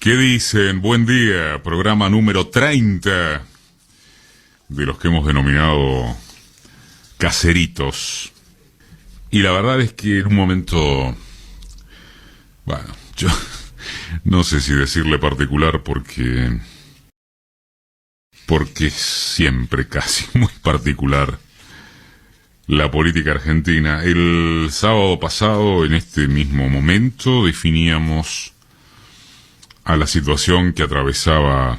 ¿Qué dicen? Buen día, programa número 30 de los que hemos denominado caseritos. Y la verdad es que en un momento, bueno, yo no sé si decirle particular porque es siempre casi muy particular la política argentina. El sábado pasado, en este mismo momento, definíamos a la situación que atravesaba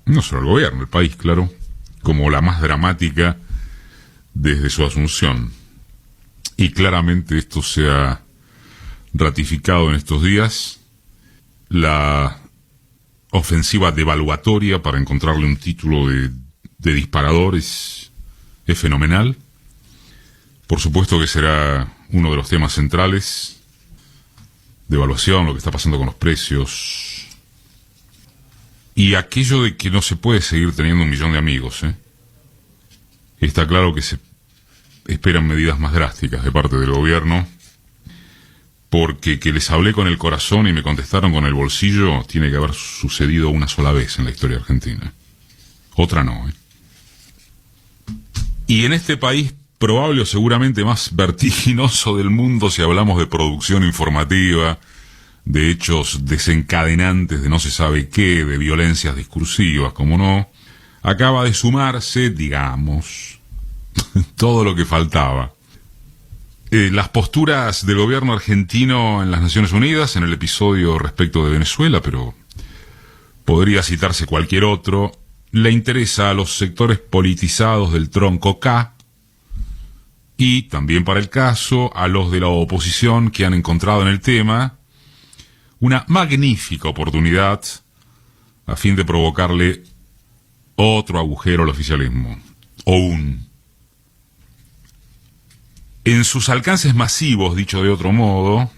no solo el gobierno, el país, claro, como la más dramática desde su asunción. Y claramente esto se ha ratificado en estos días. La ofensiva devaluatoria para encontrarle un título de disparador es fenomenal. Por supuesto que será uno de los temas centrales. Devaluación, lo que está pasando con los precios. Y aquello de que no se puede seguir teniendo 1 millón de amigos, Está claro que se esperan medidas más drásticas de parte del gobierno, porque que les hablé con el corazón y me contestaron con el bolsillo tiene que haber sucedido una sola vez en la historia argentina. Otra no, Y en este país probable o seguramente más vertiginoso del mundo, si hablamos de producción informativa, de hechos desencadenantes de no se sabe qué, de violencias discursivas, como no, acaba de sumarse, digamos, todo lo que faltaba. Las posturas del gobierno argentino en las Naciones Unidas, en el episodio respecto de Venezuela, pero podría citarse cualquier otro, le interesa a los sectores politizados del tronco K, y también para el caso a los de la oposición que han encontrado en el tema una magnífica oportunidad a fin de provocarle otro agujero al oficialismo. En sus alcances masivos, dicho de otro modo,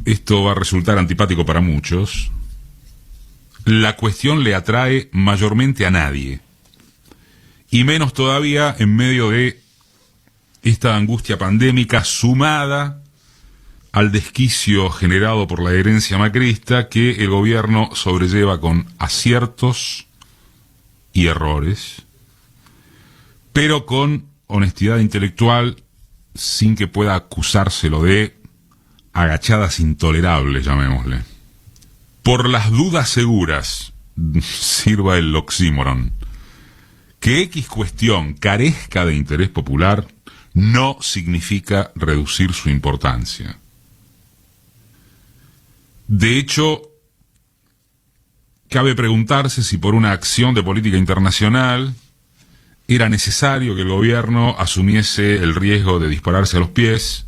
esto va a resultar antipático para muchos, la cuestión le atrae mayormente a nadie. Y menos todavía en medio de esta angustia pandémica sumada al desquicio generado por la herencia macrista que el gobierno sobrelleva con aciertos y errores, pero con honestidad intelectual, sin que pueda acusárselo de agachadas intolerables, llamémosle. Por las dudas seguras, sirva el oxímoron, que X cuestión carezca de interés popular no significa reducir su importancia. De hecho, cabe preguntarse si por una acción de política internacional era necesario que el gobierno asumiese el riesgo de dispararse a los pies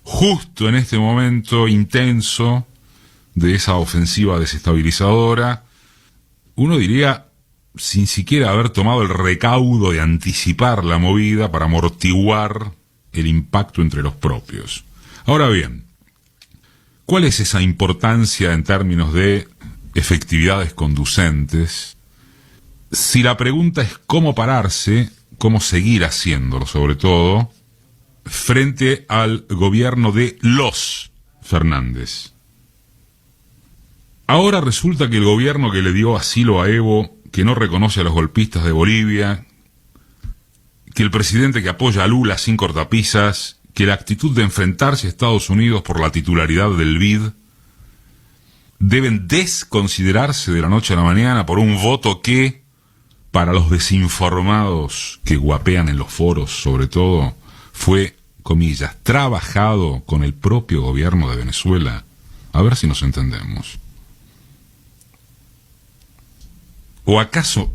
justo en este momento intenso de esa ofensiva desestabilizadora. Uno diría, sin siquiera haber tomado el recaudo de anticipar la movida para amortiguar el impacto entre los propios. Ahora bien, ¿cuál es esa importancia en términos de efectividades conducentes? Si la pregunta es cómo pararse, cómo seguir haciéndolo, sobre todo, frente al gobierno de los Fernández. Ahora resulta que el gobierno que le dio asilo a Evo, que no reconoce a los golpistas de Bolivia, que el presidente que apoya a Lula sin cortapisas, que la actitud de enfrentarse a Estados Unidos por la titularidad del BID deben desconsiderarse de la noche a la mañana por un voto que, para los desinformados que guapean en los foros sobre todo, fue, comillas, trabajado con el propio gobierno de Venezuela. A ver si nos entendemos. ¿O acaso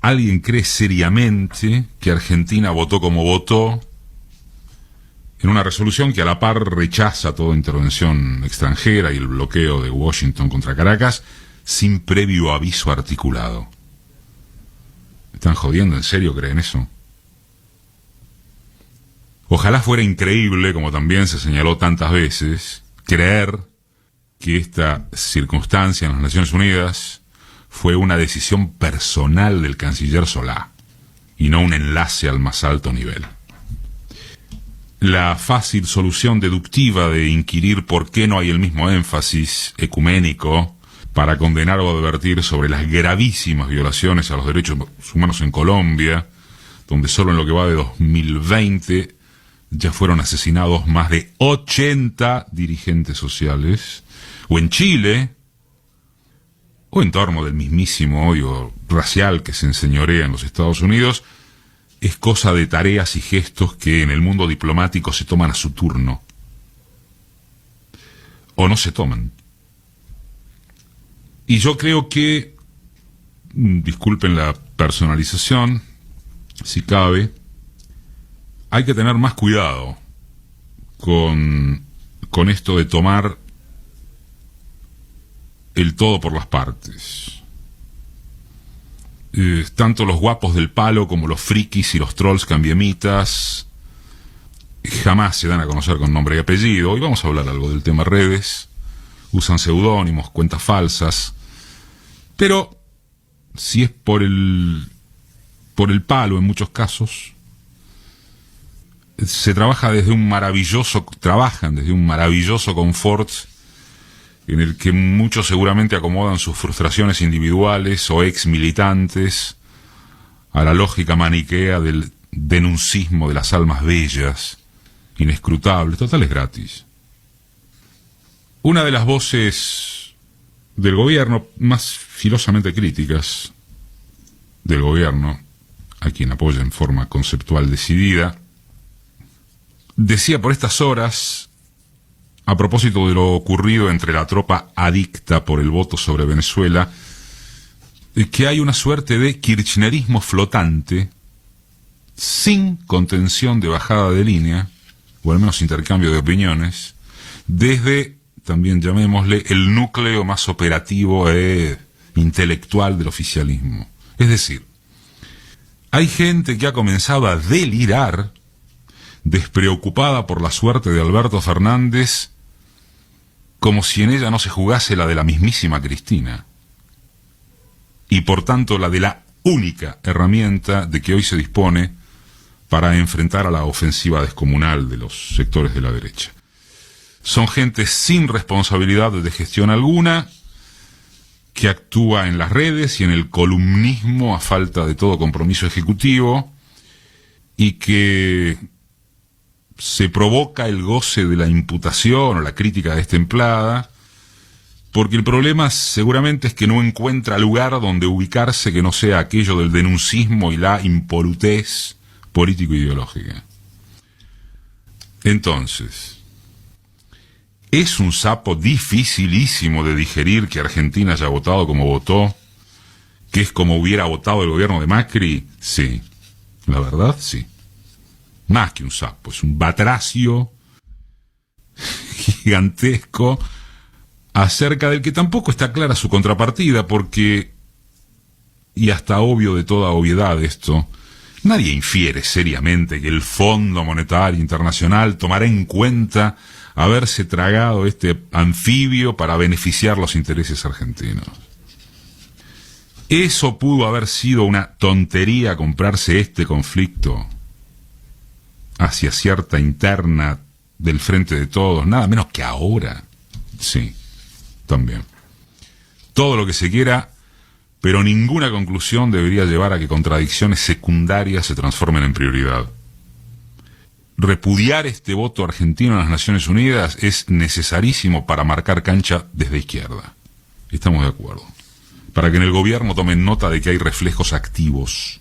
alguien cree seriamente que Argentina votó como votó en una resolución que a la par rechaza toda intervención extranjera y el bloqueo de Washington contra Caracas sin previo aviso articulado? ¿Están jodiendo? ¿En serio creen eso? Ojalá fuera increíble, como también se señaló tantas veces, creer que esta circunstancia en las Naciones Unidas fue una decisión personal del canciller Solá y no un enlace al más alto nivel. la fácil solución deductiva de inquirir por qué no hay el mismo énfasis ecuménico para condenar o advertir sobre las gravísimas violaciones a los derechos humanos en Colombia, donde solo en lo que va de 2020 ya fueron asesinados más de 80 dirigentes sociales, o en Chile, o en torno del mismísimo odio racial que se enseñorea en los Estados Unidos, es cosa de tareas y gestos que en el mundo diplomático se toman a su turno. O no se toman. Y yo creo que, disculpen la personalización, si cabe, hay que tener más cuidado con esto de tomar el todo por las partes. Tanto los guapos del palo como los frikis y los trolls cambiemitas jamás se dan a conocer con nombre y apellido. Hoy vamos a hablar algo del tema redes. Usan seudónimos, cuentas falsas. Pero si es por el palo en muchos casos, trabajan desde un maravilloso confort en el que muchos seguramente acomodan sus frustraciones individuales o ex militantes a la lógica maniquea del denuncismo de las almas bellas, inescrutables, total es gratis. Una de las voces del gobierno más filosamente críticas del gobierno, a quien apoya en forma conceptual decidida, decía por estas horas, a propósito de lo ocurrido entre la tropa adicta por el voto sobre Venezuela, que hay una suerte de kirchnerismo flotante, sin contención de bajada de línea, o al menos intercambio de opiniones, desde, también llamémosle, el núcleo más operativo e intelectual del oficialismo. Es decir, hay gente que ha comenzado a delirar, despreocupada por la suerte de Alberto Fernández, como si en ella no se jugase la de la mismísima Cristina, y por tanto la de la única herramienta de que hoy se dispone para enfrentar a la ofensiva descomunal de los sectores de la derecha. Son gente sin responsabilidad de gestión alguna, que actúa en las redes y en el columnismo a falta de todo compromiso ejecutivo, y que se provoca el goce de la imputación o la crítica destemplada, porque el problema seguramente es que no encuentra lugar donde ubicarse que no sea aquello del denuncismo y la impolutez político-ideológica. Entonces, ¿es un sapo dificilísimo de digerir que Argentina haya votado como votó? ¿Que es como hubiera votado el gobierno de Macri? Sí, la verdad, sí. Más que un sapo, es un batracio gigantesco acerca del que tampoco está clara su contrapartida, porque, y hasta obvio de toda obviedad esto, nadie infiere seriamente que el Fondo Monetario Internacional tomará en cuenta haberse tragado este anfibio para beneficiar los intereses argentinos. Eso pudo haber sido una tontería, comprarse este conflicto hacia cierta interna del Frente de Todos, nada menos que ahora. Sí, también. Todo lo que se quiera, pero ninguna conclusión debería llevar a que contradicciones secundarias se transformen en prioridad. Repudiar este voto argentino en las Naciones Unidas es necesarísimo para marcar cancha desde izquierda. Estamos de acuerdo. Para que en el gobierno tomen nota de que hay reflejos activos.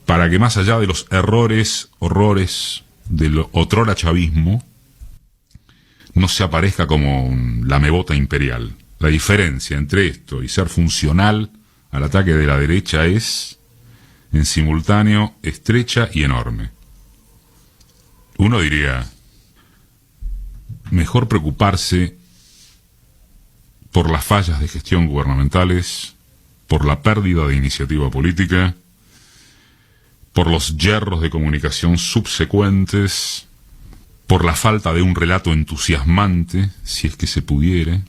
Para que más allá de los horrores del otrora chavismo, no se aparezca como un lamebota imperial. La diferencia entre esto y ser funcional al ataque de la derecha es, en simultáneo, estrecha y enorme. Uno diría, mejor preocuparse por las fallas de gestión gubernamentales, por la pérdida de iniciativa política, por los yerros de comunicación subsecuentes, por la falta de un relato entusiasmante, si es que se pudiere,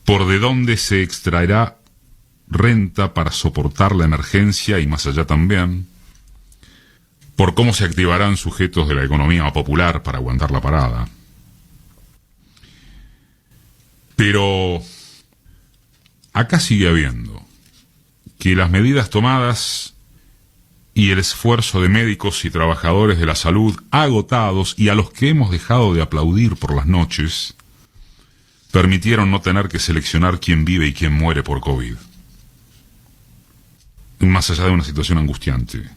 por de dónde se extraerá renta para soportar la emergencia y más allá también, por cómo se activarán sujetos de la economía popular para aguantar la parada. Pero acá sigue habiendo que las medidas tomadas y el esfuerzo de médicos y trabajadores de la salud agotados y a los que hemos dejado de aplaudir por las noches permitieron no tener que seleccionar quién vive y quién muere por COVID. Más allá de una situación angustiante.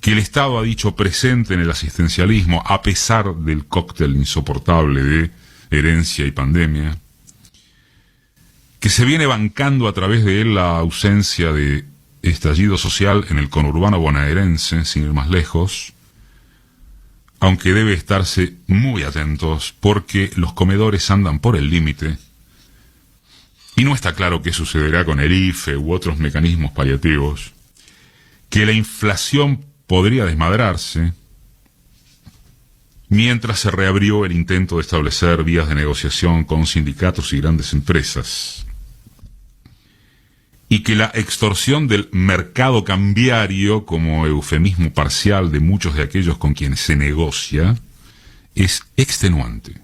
Que el Estado ha dicho presente en el asistencialismo a pesar del cóctel insoportable de herencia y pandemia. Que se viene bancando a través de él la ausencia de estallido social en el conurbano bonaerense, sin ir más lejos, aunque debe estarse muy atentos porque los comedores andan por el límite y no está claro qué sucederá con el IFE u otros mecanismos paliativos, que la inflación podría desmadrarse mientras se reabrió el intento de establecer vías de negociación con sindicatos y grandes empresas, y que la extorsión del mercado cambiario, como eufemismo parcial de muchos de aquellos con quienes se negocia, es extenuante.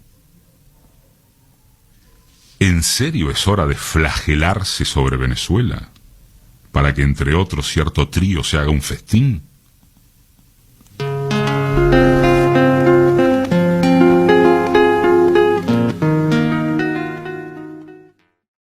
¿En serio es hora de flagelarse sobre Venezuela para que entre otros cierto trío se haga un festín?